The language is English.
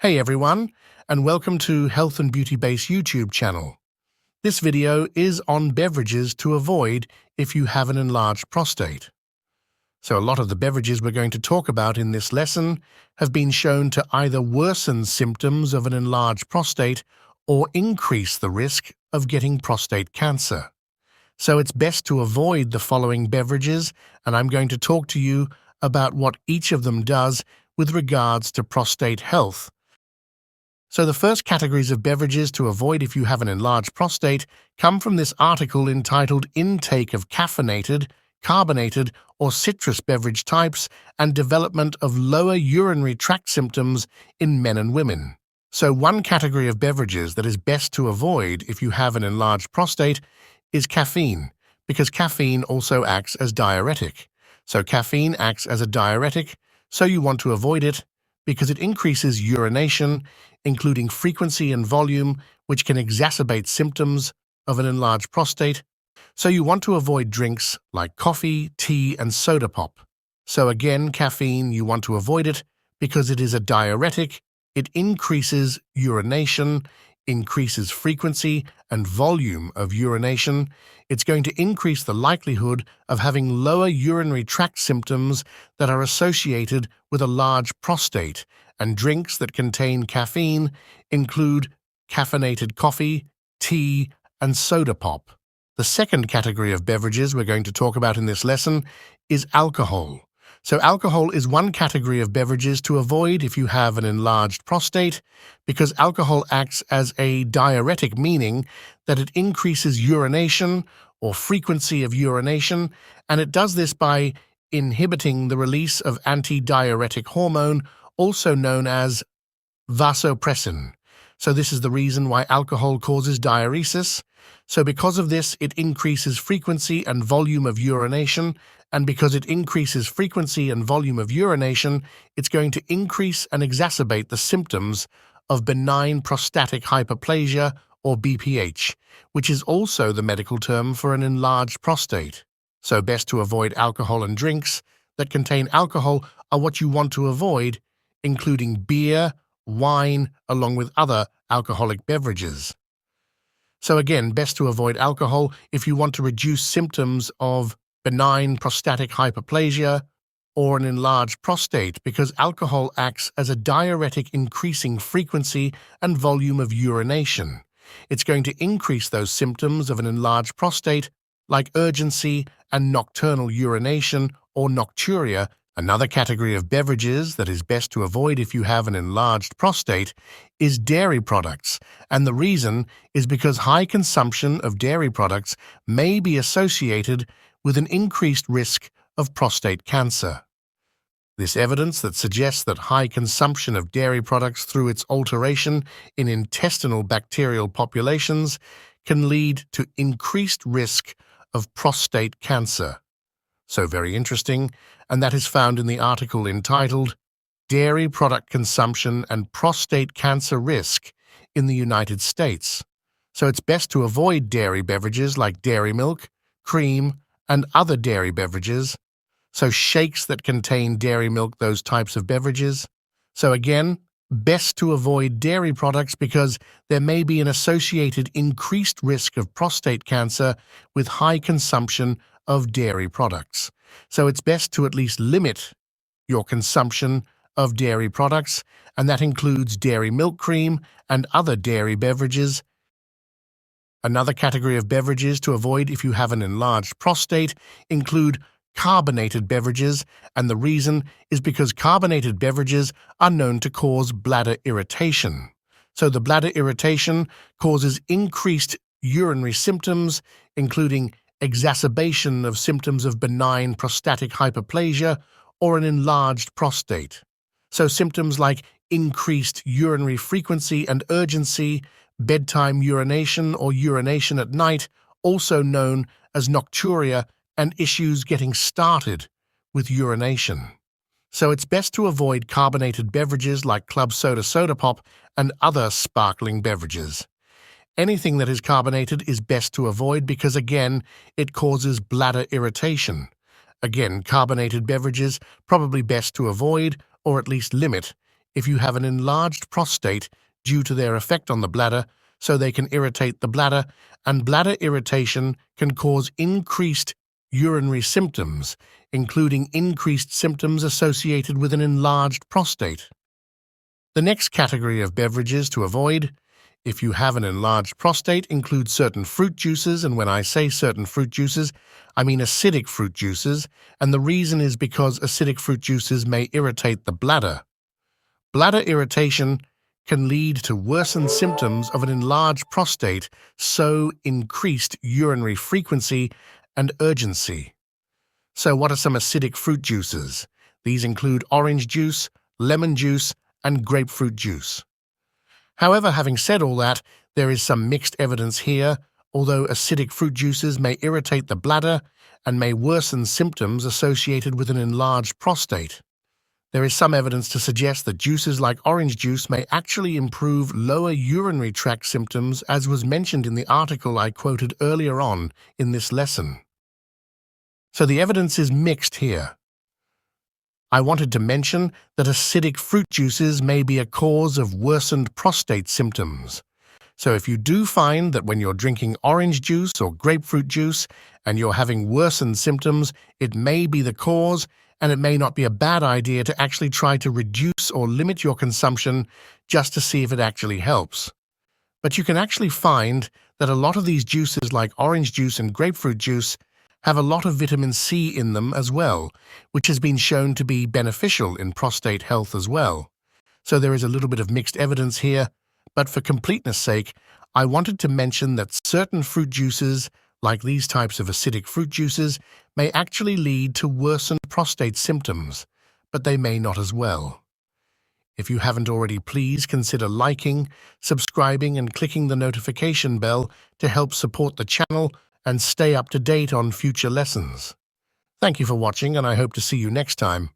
Hey everyone, and welcome to Health and Beauty Base YouTube channel. This video is on beverages to avoid if you have an enlarged prostate. So a lot of the beverages we're going to talk about in this lesson have been shown to either worsen symptoms of an enlarged prostate or increase the risk of getting prostate cancer. So it's best to avoid the following beverages, and I'm going to talk to you about what each of them does with regards to prostate health. So the first categories of beverages to avoid if you have an enlarged prostate come from this article entitled Intake of Caffeinated, Carbonated, or Citrus Beverage Types and Development of Lower Urinary Tract Symptoms in Men and Women. So one category of beverages that is best to avoid if you have an enlarged prostate is caffeine, because caffeine also acts as diuretic. So caffeine acts as a diuretic, so you want to avoid it because it increases urination, including frequency and volume, which can exacerbate symptoms of an enlarged prostate. So you want to avoid drinks like coffee, tea, and soda pop. So again, caffeine, you want to avoid it because it is a diuretic. It increases urination, increases frequency and volume of urination. It's going to increase the likelihood of having lower urinary tract symptoms that are associated with a large prostate, and drinks that contain caffeine include caffeinated coffee, tea, and soda pop. The second category of beverages we're going to talk about in this lesson is alcohol. So alcohol is one category of beverages to avoid if you have an enlarged prostate, because alcohol acts as a diuretic, meaning that it increases urination or frequency of urination, and it does this by inhibiting the release of antidiuretic hormone, also known as vasopressin. So this is the reason why alcohol causes diuresis. So because of this, it increases frequency and volume of urination, and because it increases frequency and volume of urination, it's going to increase and exacerbate the symptoms of benign prostatic hyperplasia, or BPH, which is also the medical term for an enlarged prostate. So best to avoid alcohol, and drinks that contain alcohol are what you want to avoid, including beer, wine, along with other alcoholic beverages. So again, best to avoid alcohol if you want to reduce symptoms of benign prostatic hyperplasia or an enlarged prostate, because alcohol acts as a diuretic, increasing frequency and volume of urination. It's going to increase those symptoms of an enlarged prostate like urgency and nocturnal urination or nocturia. Another category of beverages that is best to avoid if you have an enlarged prostate is dairy products, and the reason is because high consumption of dairy products may be associated with an increased risk of prostate cancer. This evidence that suggests that high consumption of dairy products through its alteration in intestinal bacterial populations can lead to increased risk of prostate cancer. So very interesting, and that is found in the article entitled Dairy Product Consumption and Prostate Cancer Risk in the United States. So it's best to avoid dairy beverages like dairy milk, cream, and other dairy beverages. So shakes that contain dairy milk, those types of beverages. So again, best to avoid dairy products because there may be an associated increased risk of prostate cancer with high consumption of dairy products. So it's best to at least limit your consumption of dairy products, and that includes dairy milk cream and other dairy beverages. Another category of beverages to avoid if you have an enlarged prostate include carbonated beverages, and the reason is because carbonated beverages are known to cause bladder irritation. So the bladder irritation causes increased urinary symptoms, including exacerbation of symptoms of benign prostatic hyperplasia or an enlarged prostate. So symptoms like increased urinary frequency and urgency, bedtime urination or urination at night, also known as nocturia, and issues getting started with urination. So it's best to avoid carbonated beverages like club soda, soda pop, and other sparkling beverages. Anything that is carbonated is best to avoid because, again, it causes bladder irritation. Again, carbonated beverages probably best to avoid or at least limit if you have an enlarged prostate due to their effect on the bladder, so they can irritate the bladder, and bladder irritation can cause increased urinary symptoms, including increased symptoms associated with an enlarged prostate. The next category of beverages to avoid, if you have an enlarged prostate, includes certain fruit juices, and when I say certain fruit juices, I mean acidic fruit juices, and the reason is because acidic fruit juices may irritate the bladder. Bladder irritation can lead to worsened symptoms of an enlarged prostate, so increased urinary frequency and urgency. So what are some acidic fruit juices? These include orange juice, lemon juice, and grapefruit juice. However, having said all that, there is some mixed evidence here, although acidic fruit juices may irritate the bladder and may worsen symptoms associated with an enlarged prostate. There is some evidence to suggest that juices like orange juice may actually improve lower urinary tract symptoms, as was mentioned in the article I quoted earlier on in this lesson. So the evidence is mixed here. I wanted to mention that acidic fruit juices may be a cause of worsened prostate symptoms. So if you do find that when you're drinking orange juice or grapefruit juice and you're having worsened symptoms, it may be the cause, and it may not be a bad idea to actually try to reduce or limit your consumption just to see if it actually helps. But you can actually find that a lot of these juices like orange juice and grapefruit juice have a lot of vitamin C in them as well, which has been shown to be beneficial in prostate health as well. So there is a little bit of mixed evidence here, but for completeness' sake, I wanted to mention that certain fruit juices, like these types of acidic fruit juices, may actually lead to worsened prostate symptoms, but they may not as well. If you haven't already, please consider liking, subscribing, and clicking the notification bell to help support the channel and stay up to date on future lessons. Thank you for watching, and I hope to see you next time.